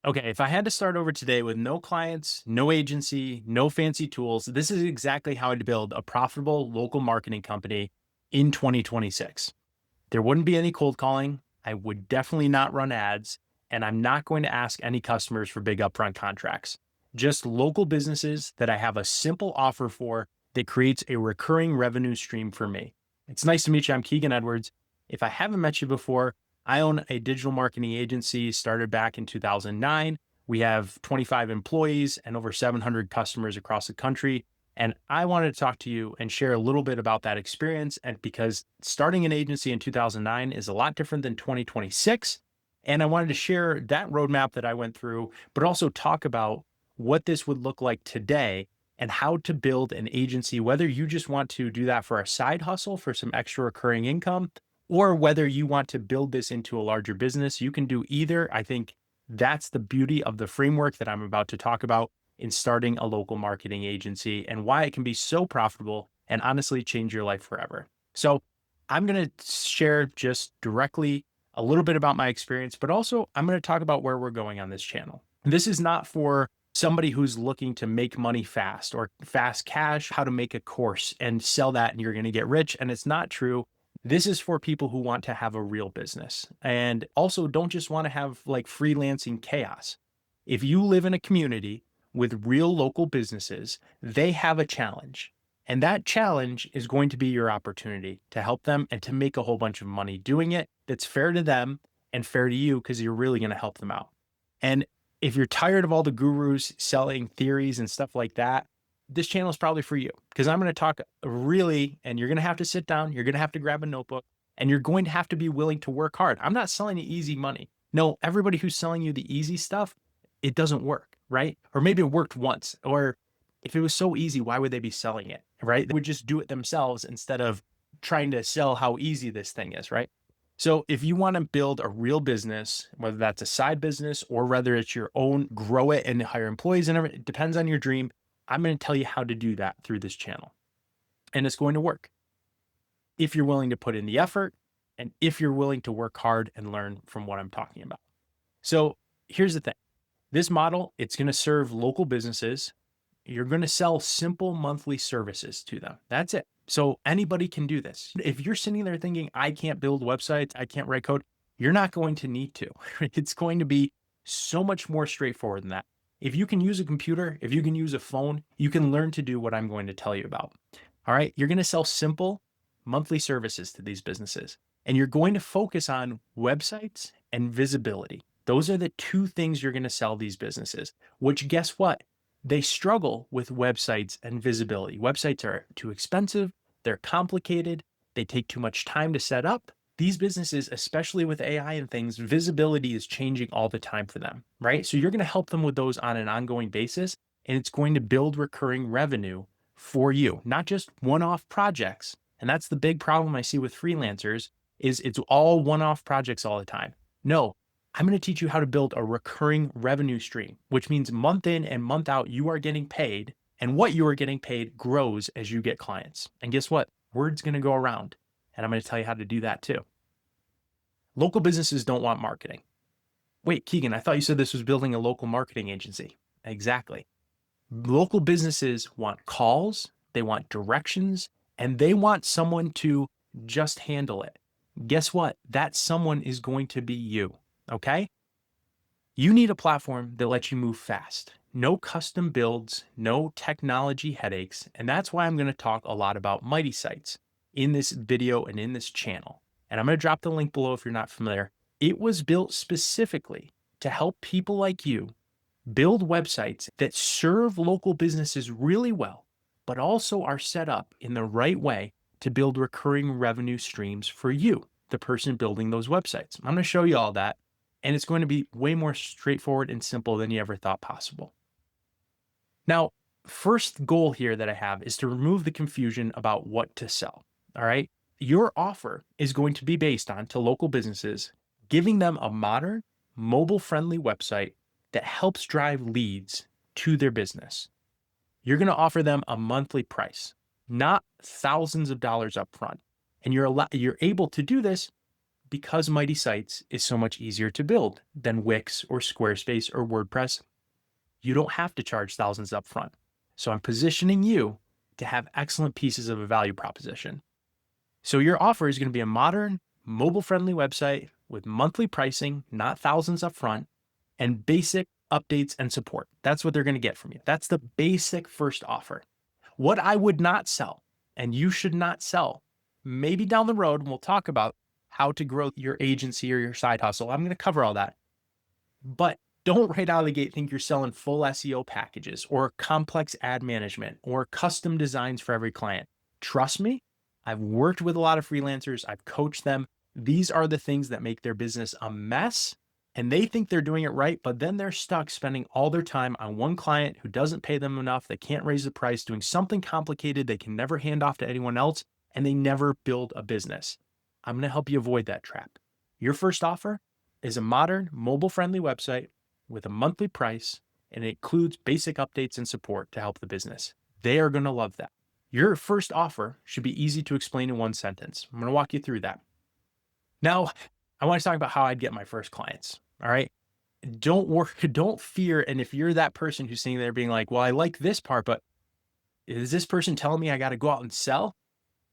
Okay, if I had to start over today with no clients, no agency, no fancy tools, this is exactly how I'd build a profitable local marketing company in 2026. There wouldn't be any cold calling. I would definitely not run ads, and I'm not going to ask any customers for big upfront contracts. Just local businesses that I have a simple offer for that creates a recurring revenue stream for me. It's nice to meet you. I'm Keegan Edwards. If I haven't met you before, I own a digital marketing agency started back in 2009. We have 25 employees and over 700 customers across the country. And I wanted to talk to you and share a little bit about that experience. And because starting an agency in 2009 is a lot different than 2026. And I wanted to share that roadmap that I went through, but also talk about what this would look like today and how to build an agency, whether you just want to do that for a side hustle for some extra recurring income, or whether you want to build this into a larger business. You can do either. I think that's the beauty of the framework that I'm about to talk about in starting a local marketing agency and why it can be so profitable and honestly change your life forever. So I'm going to share just directly a little bit about my experience, but also I'm going to talk about where we're going on this channel. This is not for somebody who's looking to make money fast or fast cash, how to make a course and sell that and you're going to get rich. And it's not true. This is for people who want to have a real business and also don't just want to have like freelancing chaos. If you live in a community with real local businesses, they have a challenge. And that challenge is going to be your opportunity to help them and to make a whole bunch of money doing it that's fair to them and fair to you because you're really going to help them out. And if you're tired of all the gurus selling theories and stuff like that, this channel is probably for you because I'm going to talk really, and you're going to have to sit down, you're going to have to grab a notebook, and you're going to have to be willing to work hard. I'm not selling you easy money. No, everybody who's selling you the easy stuff, it doesn't work, right? Or maybe it worked once, or if it was so easy, why would they be selling it, right? They would just do it themselves instead of trying to sell how easy this thing is, right? So if you want to build a real business, whether that's a side business or whether it's your own, grow it and hire employees and everything, it depends on your dream. I'm going to tell you how to do that through this channel. And it's going to work if you're willing to put in the effort and if you're willing to work hard and learn from what I'm talking about. So here's the thing. This model, it's going to serve local businesses. You're going to sell simple monthly services to them. That's it. So anybody can do this. If you're sitting there thinking, I can't build websites, I can't write code, you're not going to need to. It's going to be so much more straightforward than that. If you can use a computer, if you can use a phone, you can learn to do what I'm going to tell you about. All right. You're going to sell simple monthly services to these businesses, and you're going to focus on websites and visibility. Those are the two things you're going to sell these businesses, which guess what? They struggle with websites and visibility. Websites are too expensive. They're complicated. They take too much time to set up. These businesses, especially with AI and things, visibility is changing all the time for them, right? So you're going to help them with those on an ongoing basis, and it's going to build recurring revenue for you, not just one-off projects. And that's the big problem I see with freelancers is it's all one-off projects all the time. No, I'm going to teach you how to build a recurring revenue stream, which means month in and month out, you are getting paid, and what you are getting paid grows as you get clients. And guess what? Word's going to go around. And I'm going to tell you how to do that too. Local businesses don't want marketing. Wait, Keegan, I thought you said this was building a local marketing agency. Exactly. Local businesses want calls, they want directions, and they want someone to just handle it. Guess what? That someone is going to be you. Okay? You need a platform that lets you move fast. No custom builds, no technology headaches. And that's why I'm going to talk a lot about Mighty Sites in this video and in this channel. And I'm going to drop the link below if you're not familiar. It was built specifically to help people like you build websites that serve local businesses really well, but also are set up in the right way to build recurring revenue streams for you, the person building those websites. I'm going to show you all that. And it's going to be way more straightforward and simple than you ever thought possible. Now, first goal here that I have is to remove the confusion about what to sell. All right. Your offer is going to be based on to local businesses, giving them a modern, mobile friendly website that helps drive leads to their business. You're going to offer them a monthly price, not thousands of dollars up front. And you're able to do this because Mighty Sites is so much easier to build than Wix or Squarespace or WordPress, you don't have to charge thousands up front. So I'm positioning you to have excellent pieces of a value proposition. So your offer is going to be a modern, mobile-friendly website with monthly pricing, not thousands up front, and basic updates and support. That's what they're going to get from you. That's the basic first offer. What I would not sell, and you should not sell, maybe down the road, and we'll talk about how to grow your agency or your side hustle. I'm going to cover all that. But don't right out of the gate think you're selling full SEO packages or complex ad management or custom designs for every client. Trust me, I've worked with a lot of freelancers. I've coached them. These are the things that make their business a mess, and they think they're doing it right, but then they're stuck spending all their time on one client who doesn't pay them enough. They can't raise the price, doing something complicated they can never hand off to anyone else, and they never build a business. I'm going to help you avoid that trap. Your first offer is a modern, mobile-friendly website with a monthly price, and it includes basic updates and support to help the business. They are going to love that. Your first offer should be easy to explain in one sentence. I'm going to walk you through that. Now, I want to talk about how I'd get my first clients. All right. Don't worry, don't fear. And if you're that person who's sitting there being like, well, I like this part, but is this person telling me I got to go out and sell?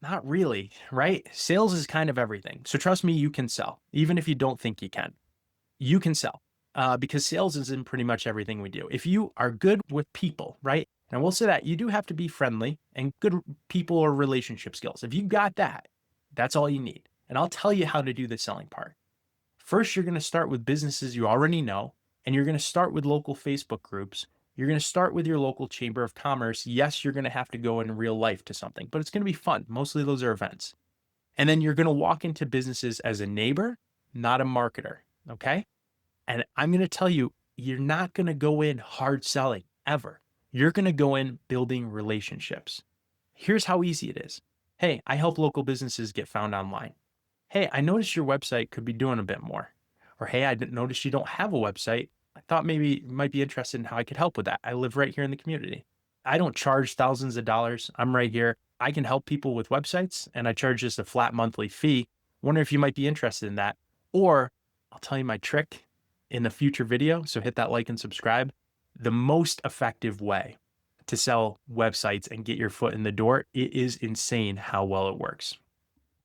Not really, right? Sales is kind of everything. So trust me, you can sell, even if you don't think you can. You can sell because sales is in pretty much everything we do. If you are good with people, right? And we'll say that you do have to be friendly and good people or relationship skills. If you got that, that's all you need. And I'll tell you how to do the selling part. First, you're going to start with businesses you already know, and you're going to start with local Facebook groups. You're going to start with your local chamber of commerce. Yes, you're going to have to go in real life to something, but it's going to be fun. Mostly those are events. And then you're going to walk into businesses as a neighbor, not a marketer. Okay. And I'm going to tell you, you're not going to go in hard selling ever. You're going to go in building relationships. Here's how easy it is. Hey, I help local businesses get found online. Hey, I noticed your website could be doing a bit more. Or, hey, I didn't notice you don't have a website. I thought maybe you might be interested in how I could help with that. I live right here in the community. I don't charge thousands of dollars. I'm right here. I can help people with websites, and I charge just a flat monthly fee. Wonder if you might be interested in that. Or I'll tell you my trick in a future video. So hit that like and subscribe. The most effective way to sell websites and get your foot in the door, it is insane how well it works.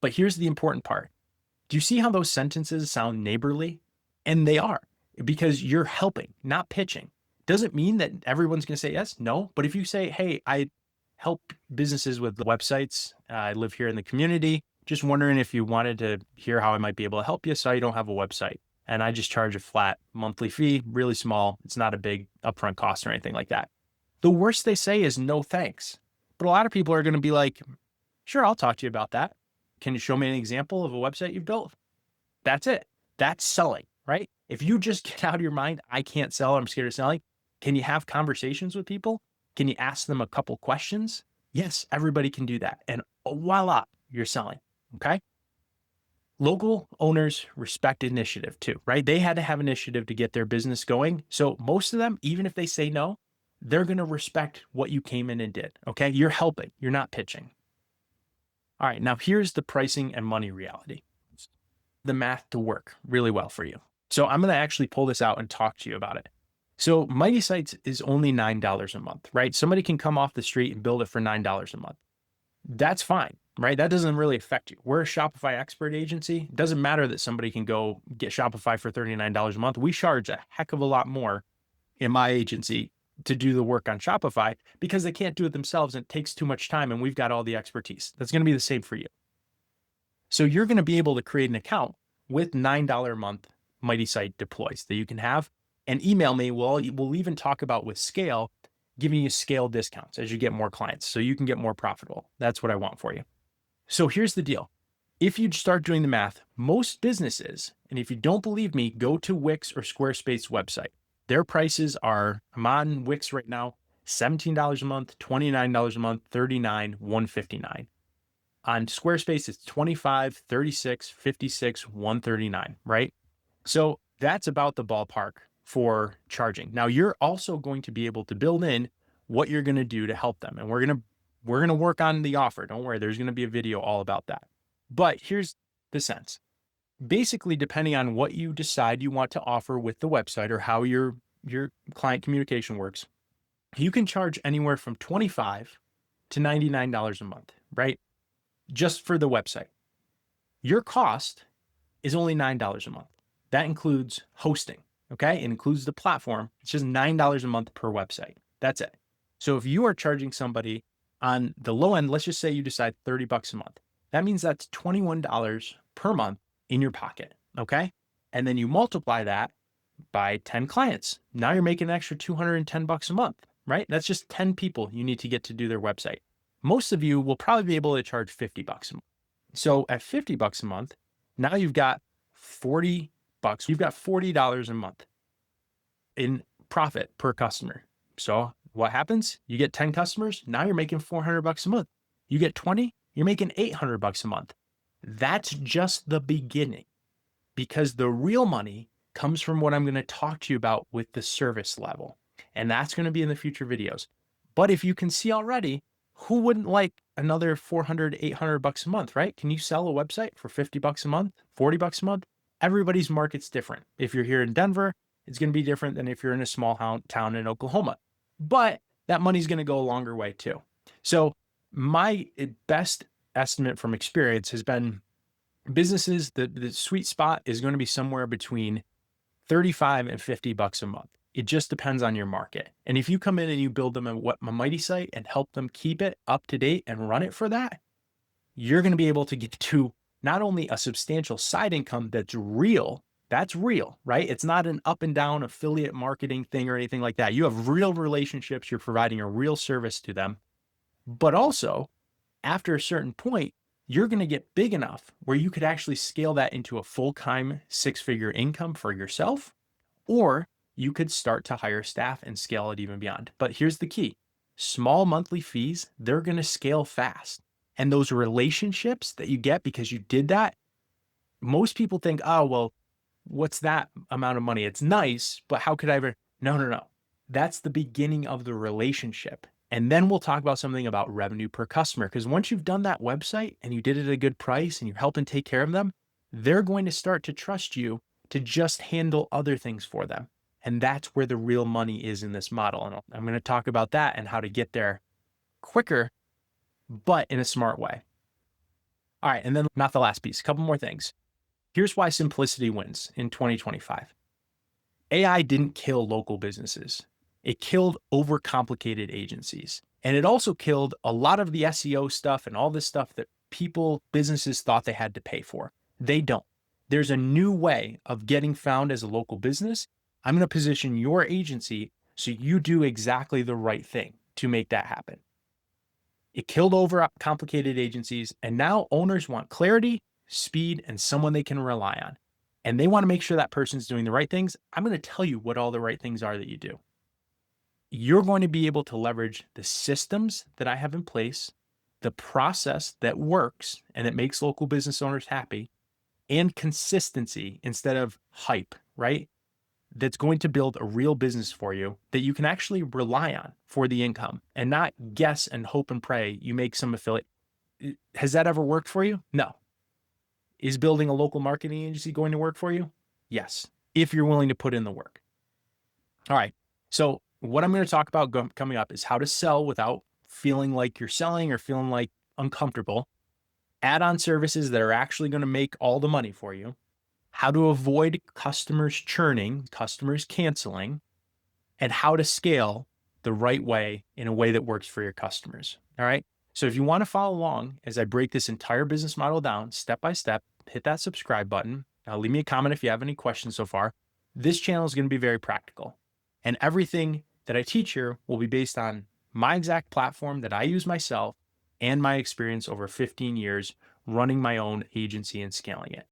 But here's the important part. Do you see how those sentences sound neighborly? And they are, because you're helping, not pitching. Doesn't mean that everyone's going to say yes, no. But if you say, hey, I help businesses with websites. I live here in the community. Just wondering if you wanted to hear how I might be able to help you so you don't have a website. And I just charge a flat monthly fee, really small. It's not a big upfront cost or anything like that. The worst they say is no thanks. But a lot of people are going to be like, sure, I'll talk to you about that. Can you show me an example of a website you've built? That's it. That's selling, right? If you just get out of your mind, I can't sell, I'm scared of selling. Can you have conversations with people? Can you ask them a couple questions? Yes, everybody can do that. And voila, you're selling, okay? Local owners respect initiative too, right? They had to have initiative to get their business going. So most of them, even if they say no, they're going to respect what you came in and did, okay? You're helping, you're not pitching. All right, now here's the pricing and money reality. The math to work really well for you. So I'm going to actually pull this out and talk to you about it. So Mighty Sites is only $9 a month, right? Somebody can come off the street and build it for $9 a month. That's fine, right? That doesn't really affect you. We're a Shopify expert agency. It doesn't matter that somebody can go get Shopify for $39 a month. We charge a heck of a lot more in my agency to do the work on Shopify because they can't do it themselves and it takes too much time and we've got all the expertise. That's going to be the same for you. So you're going to be able to create an account with $9 a month Mighty Site deploys that you can have and email me. We'll even talk about with scale, giving you scale discounts as you get more clients so you can get more profitable. That's what I want for you. So here's the deal. If you start doing the math, most businesses, and if you don't believe me, go to Wix or Squarespace website. Their prices are, I'm on Wix right now, $17 a month, $29 a month, $39, $159. On Squarespace, it's $25, $36, $56, $139, right? So that's about the ballpark for charging. Now you're also going to be able to build in what you're going to do to help them. And we're going to work on the offer. Don't worry, there's going to be a video all about that. But here's the sense. Basically, depending on what you decide you want to offer with the website or how your client communication works, you can charge anywhere from $25 to $99 a month, right? Just for the website. Your cost is only $9 a month. That includes hosting, okay? It includes the platform. It's just $9 a month per website. That's it. So if you are charging somebody on the low end, let's just say you decide $30 a month. That means that's $21 per month in your pocket, okay? And then you multiply that by 10 clients. Now you're making an extra $210 a month, right? That's just 10 people you need to get to do their website. Most of you will probably be able to charge $50 a month. So at $50 a month, now you've got $40. You've got $40 a month in profit per customer. So what happens? You get 10 customers. Now you're making $400 a month. You get 20, you're making $800 a month. That's just the beginning, because the real money comes from what I'm going to talk to you about with the service level. And that's going to be in the future videos. But if you can see already, who wouldn't like another $400, $800 a month, right? Can you sell a website for $50 a month, $40 a month? Everybody's market's different. If you're here in Denver, it's going to be different than if you're in a small town in Oklahoma. But that money's going to go a longer way too. So my best estimate from experience has been businesses, the sweet spot is going to be somewhere between $35 and $50 a month. It just depends on your market. And if you come in and you build them a mighty site and help them keep it up to date and run it for that, you're going to be able to get to not only a substantial side income that's real, right? It's not an up and down affiliate marketing thing or anything like that. You have real relationships. You're providing a real service to them. But also, after a certain point, you're going to get big enough where you could actually scale that into a full-time six-figure income for yourself, or you could start to hire staff and scale it even beyond. But here's the key. Small monthly fees, they're going to scale fast. And those relationships that you get because you did that, most people think, oh, well, what's that amount of money? It's nice, but how could I ever? No. That's the beginning of the relationship. And then we'll talk about something about revenue per customer. Because once you've done that website and you did it at a good price and you're helping take care of them, they're going to start to trust you to just handle other things for them. And that's where the real money is in this model. And I'm going to talk about that and how to get there quicker, but in a smart way. All right. And then not the last piece, a couple more things. Here's why simplicity wins in 2025. AI didn't kill local businesses. It killed overcomplicated agencies. And it also killed a lot of the SEO stuff and all this stuff that businesses thought they had to pay for. They don't. There's a new way of getting found as a local business. I'm going to position your agency so you do exactly the right thing to make that happen. It killed overcomplicated agencies, and now owners want clarity, speed, and someone they can rely on. And they want to make sure that person's doing the right things. I'm going to tell you what all the right things are that you do. You're going to be able to leverage the systems that I have in place, the process that works and that makes local business owners happy, and consistency instead of hype, right? That's going to build a real business for you that you can actually rely on for the income and not guess and hope and pray you make some affiliate. Has that ever worked for you? No. Is building a local marketing agency going to work for you? Yes, if you're willing to put in the work. All right. So what I'm going to talk about coming up is how to sell without feeling like you're selling or feeling like uncomfortable, add-on services that are actually going to make all the money for you, how to avoid customers churning, customers canceling, and how to scale the right way in a way that works for your customers. All right. So if you want to follow along as I break this entire business model down step by step, hit that subscribe button. Leave me a comment if you have any questions so far. This channel is going to be very practical, and everything that I teach here will be based on my exact platform that I use myself and my experience over 15 years running my own agency and scaling it.